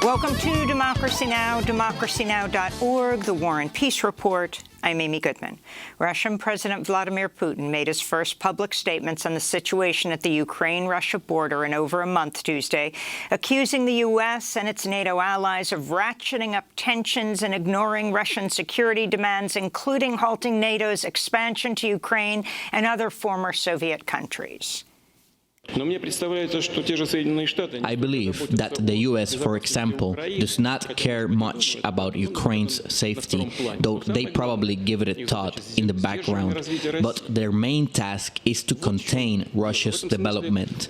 Welcome to Democracy Now!, democracynow.org, the War and Peace Report. I'm Amy Goodman. Russian President Vladimir Putin made his first public statements on the situation at the Ukraine-Russia border in over a month Tuesday, accusing the U.S. and its NATO allies of ratcheting up tensions and ignoring Russian security demands, including halting NATO's expansion to Ukraine and other former Soviet countries. I believe that the U.S., for example, does not care much about Ukraine's safety, though they probably give it a thought in the background. But their main task is to contain Russia's development.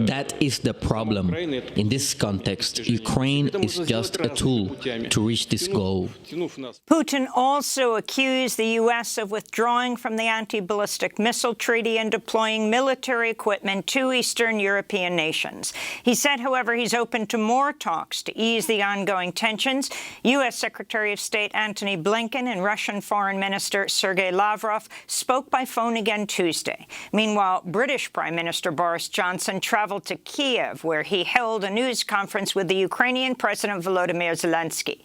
That is the problem. In this context, Ukraine is just a tool to reach this goal. Putin also accused the U.S. of withdrawing from the anti-ballistic missile treaty and deploying military equipment to Eastern European nations. He said, however, he's open to more talks to ease the ongoing tensions. U.S. Secretary of State Antony Blinken and Russian Foreign Minister Sergei Lavrov spoke by phone again Tuesday. Meanwhile, British Prime Minister Boris Johnson traveled to Kiev, where he held a news conference with the Ukrainian President Volodymyr Zelensky.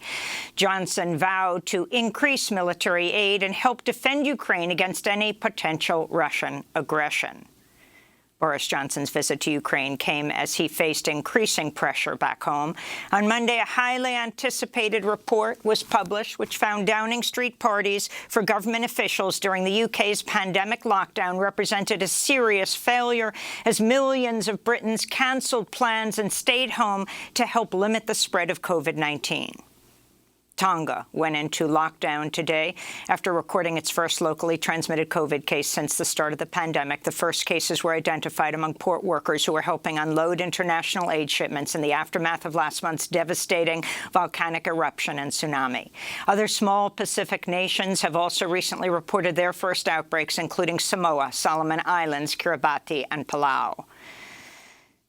Johnson vowed to increase military aid and help defend Ukraine against any potential Russian aggression. Boris Johnson's visit to Ukraine came as he faced increasing pressure back home. On Monday, a highly anticipated report was published which found Downing Street parties for government officials during the UK's pandemic lockdown represented a serious failure as millions of Britons cancelled plans and stayed home to help limit the spread of COVID-19. Tonga went into lockdown today after recording its first locally transmitted COVID case since the start of the pandemic. The first cases were identified among port workers who were helping unload international aid shipments in the aftermath of last month's devastating volcanic eruption and tsunami. Other small Pacific nations have also recently reported their first outbreaks, including Samoa, Solomon Islands, Kiribati, and Palau.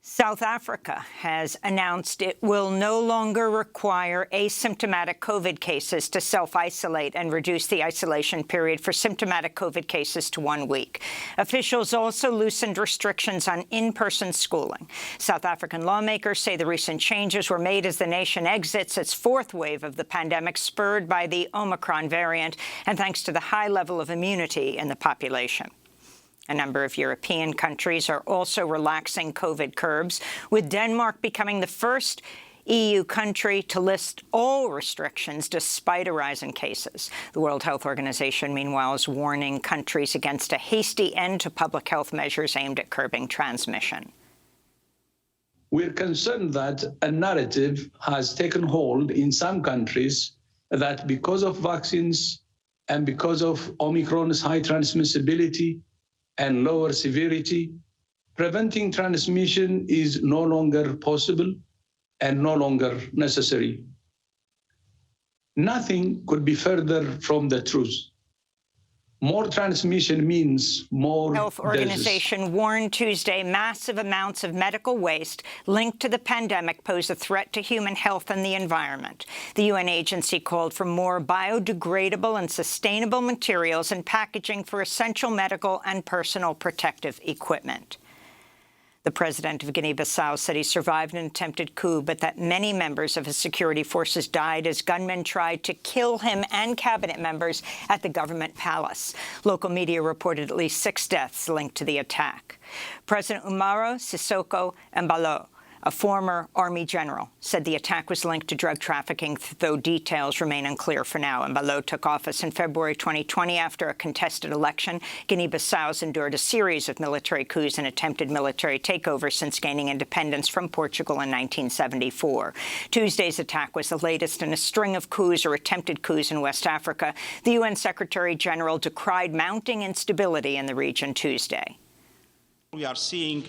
South Africa has announced it will no longer require asymptomatic COVID cases to self-isolate and reduce the isolation period for symptomatic COVID cases to 1 week. Officials also loosened restrictions on in-person schooling. South African lawmakers say the recent changes were made as the nation exits its fourth wave of the pandemic, spurred by the Omicron variant, and thanks to the high level of immunity in the population. A number of European countries are also relaxing COVID curbs, with Denmark becoming the first EU country to lift all restrictions despite a rise in cases. The World Health Organization, meanwhile, is warning countries against a hasty end to public health measures aimed at curbing transmission. We're concerned that a narrative has taken hold in some countries that because of vaccines and because of Omicron's high transmissibility and lower severity, preventing transmission is no longer possible and no longer necessary. Nothing could be further from the truth. More transmission means more Health Organization warned Tuesday massive amounts of medical waste linked to the pandemic pose a threat to human health and the environment. The UN agency called for more biodegradable and sustainable materials and packaging for essential medical and personal protective equipment. The president of Guinea-Bissau said he survived an attempted coup, but that many members of his security forces died as gunmen tried to kill him and cabinet members at the government palace. Local media reported at least 6 deaths linked to the attack. President Umaro Sissoko Embalo, a former army general, said the attack was linked to drug trafficking, though details remain unclear for now. Embalo took office in February 2020 after a contested election. Guinea-Bissau's endured a series of military coups and attempted military takeovers since gaining independence from Portugal in 1974. Tuesday's attack was the latest in a string of coups or attempted coups in West Africa. The UN Secretary-General decried mounting instability in the region Tuesday. We are seeing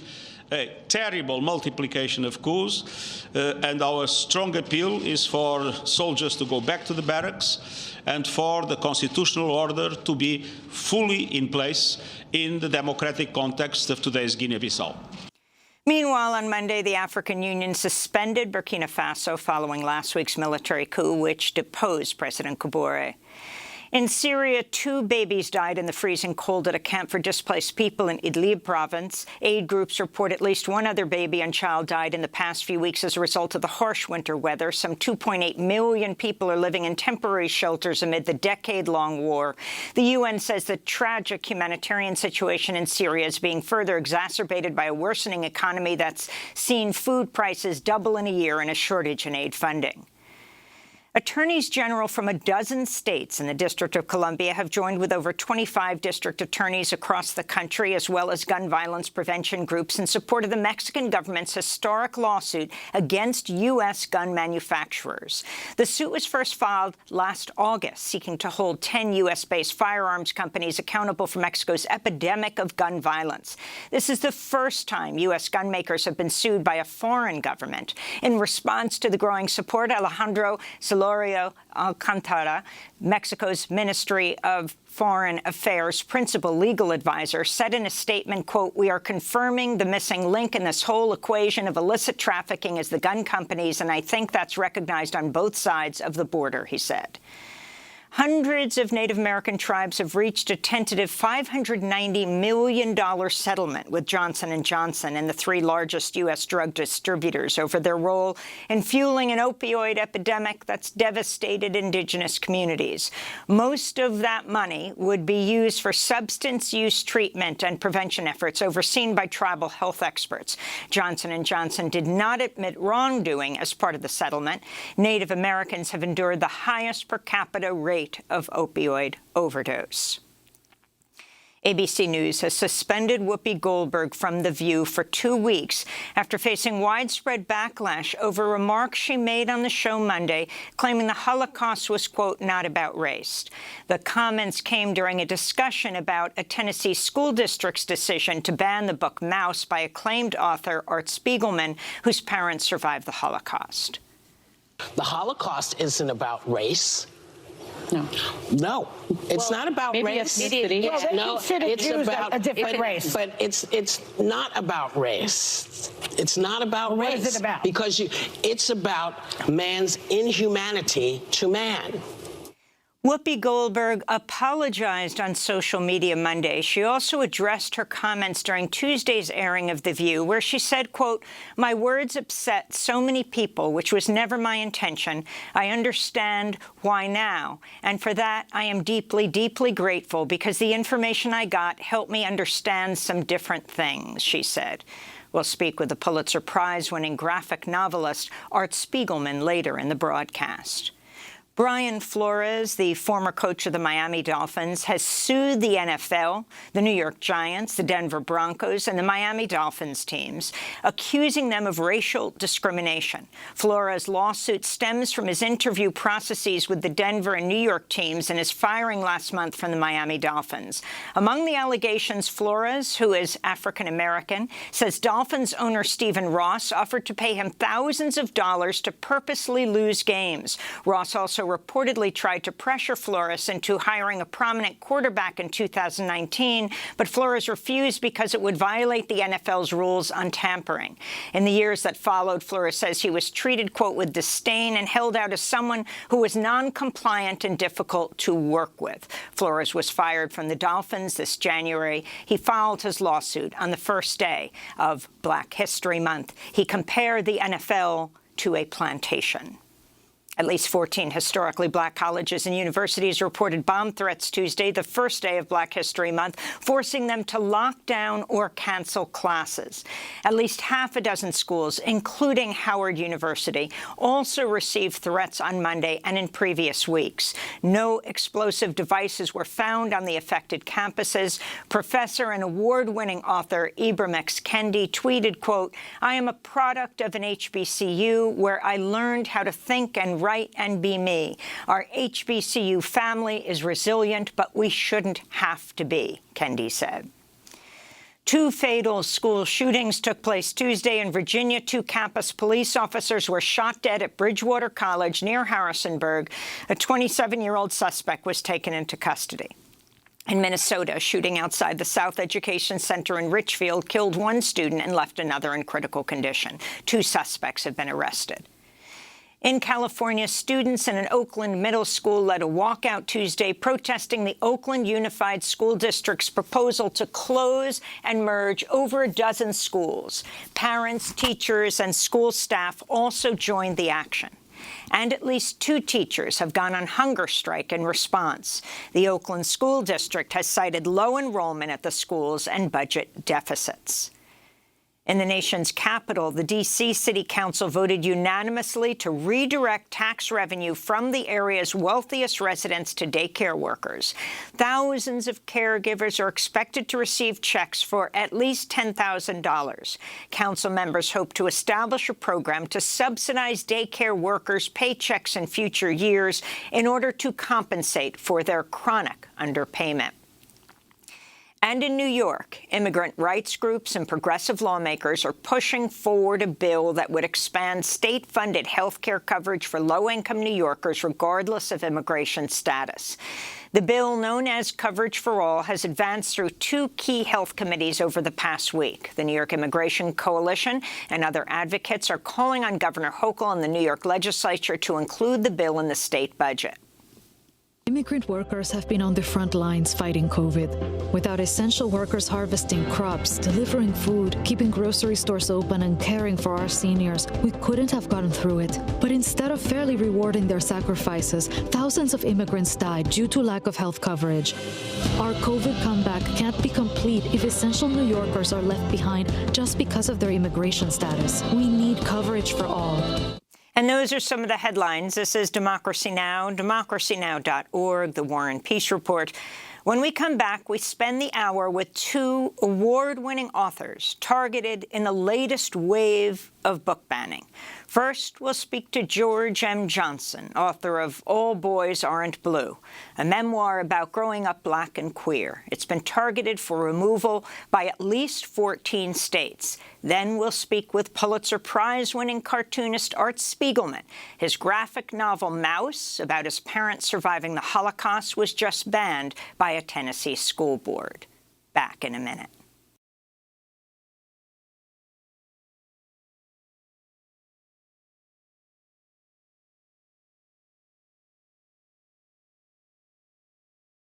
a terrible multiplication of coups, and our strong appeal is for soldiers to go back to the barracks and for the constitutional order to be fully in place in the democratic context of today's Guinea-Bissau. Meanwhile, on Monday, the African Union suspended Burkina Faso following last week's military coup, which deposed President Kabore. In Syria, 2 babies died in the freezing cold at a camp for displaced people in Idlib province. Aid groups report at least 1 other baby and child died in the past few weeks as a result of the harsh winter weather. Some 2.8 million people are living in temporary shelters amid the decade-long war. The UN says the tragic humanitarian situation in Syria is being further exacerbated by a worsening economy that's seen food prices double in a year and a shortage in aid funding. Attorneys general from a dozen states in the District of Columbia have joined with over 25 district attorneys across the country, as well as gun violence prevention groups, in support of the Mexican government's historic lawsuit against U.S. gun manufacturers. The suit was first filed last August, seeking to hold 10 U.S.-based firearms companies accountable for Mexico's epidemic of gun violence. This is the first time U.S. gun makers have been sued by a foreign government. In response to the growing support, Alejandro Alcantara, Mexico's Ministry of Foreign Affairs principal legal advisor, said in a statement, quote, "We are confirming the missing link in this whole equation of illicit trafficking is the gun companies, and I think that's recognized on both sides of the border," he said. Hundreds of Native American tribes have reached a tentative $590 million settlement with Johnson & Johnson and the 3 largest U.S. drug distributors over their role in fueling an opioid epidemic that's devastated indigenous communities. Most of that money would be used for substance use treatment and prevention efforts overseen by tribal health experts. Johnson & Johnson did not admit wrongdoing as part of the settlement. Native Americans have endured the highest per capita rate of opioid overdose. ABC News has suspended Whoopi Goldberg from The View for 2 weeks after facing widespread backlash over remarks she made on the show Monday, claiming the Holocaust was, quote, not about race. The comments came during a discussion about a Tennessee school district's decision to ban the book Mouse by acclaimed author Art Spiegelman, whose parents survived the Holocaust. The Holocaust isn't about race. No, it's not about race. No, it's about a different race. But it's not about race. It's not about race. What is it about? Because it's about man's inhumanity to man. Whoopi Goldberg apologized on social media Monday. She also addressed her comments during Tuesday's airing of The View, where she said, quote, "My words upset so many people, which was never my intention. I understand why now. And for that, I am deeply, deeply grateful because the information I got helped me understand some different things," she said. We'll speak with the Pulitzer Prize-winning graphic novelist Art Spiegelman later in the broadcast. Brian Flores, the former coach of the Miami Dolphins, has sued the NFL, the New York Giants, the Denver Broncos, and the Miami Dolphins teams, accusing them of racial discrimination. Flores' lawsuit stems from his interview processes with the Denver and New York teams and his firing last month from the Miami Dolphins. Among the allegations, Flores, who is African-American, says Dolphins owner Stephen Ross offered to pay him thousands of dollars to purposely lose games. Ross also reportedly tried to pressure Flores into hiring a prominent quarterback in 2019, but Flores refused because it would violate the NFL's rules on tampering. In the years that followed, Flores says he was treated, quote, with disdain and held out as someone who was non-compliant and difficult to work with. Flores was fired from the Dolphins this January. He filed his lawsuit on the first day of Black History Month. He compared the NFL to a plantation. At least 14 historically black colleges and universities reported bomb threats Tuesday, the first day of Black History Month, forcing them to lock down or cancel classes. At least half a dozen schools, including Howard University, also received threats on Monday and in previous weeks. No explosive devices were found on the affected campuses. Professor and award-winning author Ibram X. Kendi tweeted, quote, "I am a product of an HBCU where I learned how to think and write and be me. Our HBCU family is resilient, but we shouldn't have to be," Kendi said. 2 fatal school shootings took place Tuesday in Virginia. 2 campus police officers were shot dead at Bridgewater College near Harrisonburg. A 27-year-old suspect was taken into custody. In Minnesota, a shooting outside the South Education Center in Richfield killed 1 student and left another in critical condition. 2 suspects have been arrested. In California, students in an Oakland middle school led a walkout Tuesday protesting the Oakland Unified School District's proposal to close and merge over a dozen schools. Parents, teachers, and school staff also joined the action. And at least 2 teachers have gone on hunger strike in response. The Oakland School District has cited low enrollment at the schools and budget deficits. In the nation's capital, the D.C. City Council voted unanimously to redirect tax revenue from the area's wealthiest residents to daycare workers. Thousands of caregivers are expected to receive checks for at least $10,000. Council members hope to establish a program to subsidize daycare workers' paychecks in future years in order to compensate for their chronic underpayment. And in New York, immigrant rights groups and progressive lawmakers are pushing forward a bill that would expand state-funded health care coverage for low-income New Yorkers regardless of immigration status. The bill, known as Coverage for All, has advanced through 2 key health committees over the past week. The New York Immigration Coalition and other advocates are calling on Governor Hochul and the New York legislature to include the bill in the state budget. Immigrant workers have been on the front lines fighting COVID. Without essential workers harvesting crops, delivering food, keeping grocery stores open, and caring for our seniors, we couldn't have gotten through it. But instead of fairly rewarding their sacrifices, thousands of immigrants died due to lack of health coverage. Our COVID comeback can't be complete if essential New Yorkers are left behind just because of their immigration status. We need coverage for all. And those are some of the headlines. This is Democracy Now!, democracynow.org, The War and Peace Report. When we come back, we spend the hour with 2 award-winning authors targeted in the latest wave of book banning. First, we'll speak to George M. Johnson, author of All Boys Aren't Blue, a memoir about growing up black and queer. It's been targeted for removal by at least 14 states. Then we'll speak with Pulitzer Prize-winning cartoonist Art Spiegelman. His graphic novel Mouse, about his parents surviving the Holocaust, was just banned by a Tennessee school board. Back in a minute.